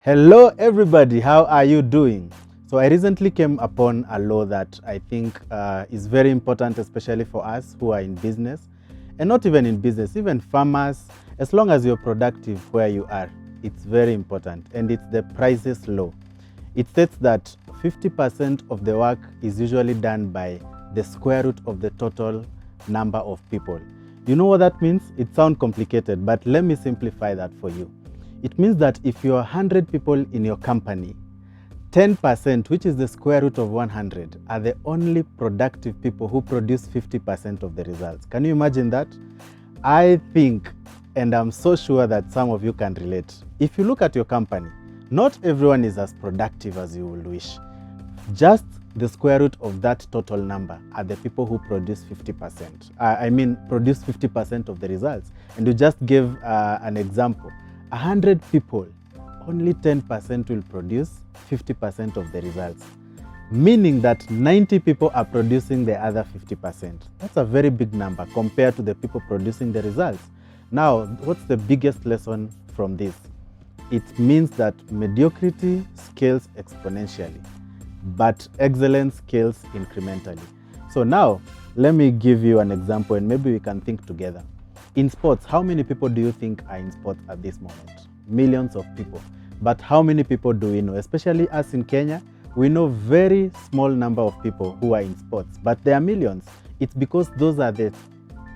Hello everybody, how are you doing? So I recently came upon a law that I think is very important, especially for us who are in business, and not even in business, even farmers. As long as you're productive where you are, it's very important, and it's the prices law. It states that 50% of the work is usually done by the square root of the total number of people. You know what that means? It sounds complicated, but let me simplify that for you. It means that if you're 100 people in your company, 10%, which is the square root of 100, are the only productive people who produce 50% of the results. Can you imagine that? I think, and I'm so sure that some of you can relate. If you look at your company, not everyone is as productive as you would wish. Just the square root of that total number are the people who produce 50%. Produce 50% of the results. And you just gave an example. 100 people, only 10% will produce 50% of the results, meaning that 90 people are producing the other 50%. That's a very big number compared to the people producing the results. Now, what's the biggest lesson from this? It means that mediocrity scales exponentially, but excellence scales incrementally. So now, let me give you an example and maybe we can think together. In sports, how many people do you think are in sports at this moment? Millions of people. But how many people do we know? Especially us in Kenya, we know very small number of people who are in sports, but there are millions. It's because those are the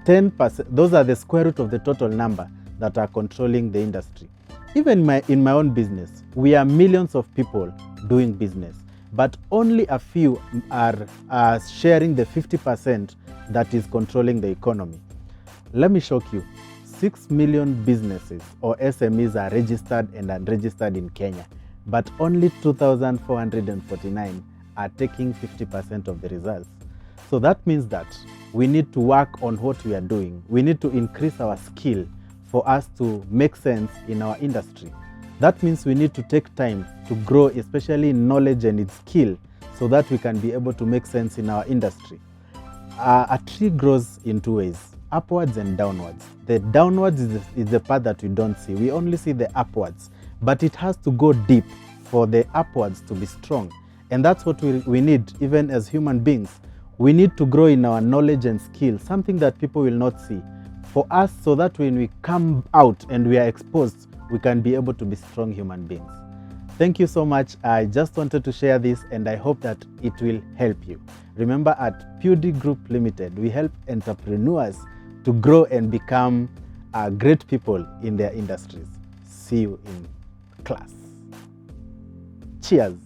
10%, those are the square root of the total number that are controlling the industry. Even in my own business, we are millions of people doing business, but only a few are sharing the 50% that is controlling the economy. Let me shock you. 6 million businesses or SMEs are registered and unregistered in Kenya, but only 2,449 are taking 50% of the results. So that means that we need to work on what we are doing. We need to increase our skill for us to make sense in our industry. That means we need to take time to grow, especially in knowledge and in skill, so that we can be able to make sense in our industry. A tree grows in two ways, upwards and downwards. The downwards is the part that we don't see. We only see the upwards, but it has to go deep for the upwards to be strong. And that's what we need, even as human beings. We need to grow in our knowledge and skill, something that people will not see, for us, so that when we come out and we are exposed, we can be able to be strong human beings. Thank you so much. I just wanted to share this and I hope that it will help you. Remember, at PUD Group Limited, we help entrepreneurs to grow and become great people in their industries. See you in class. Cheers.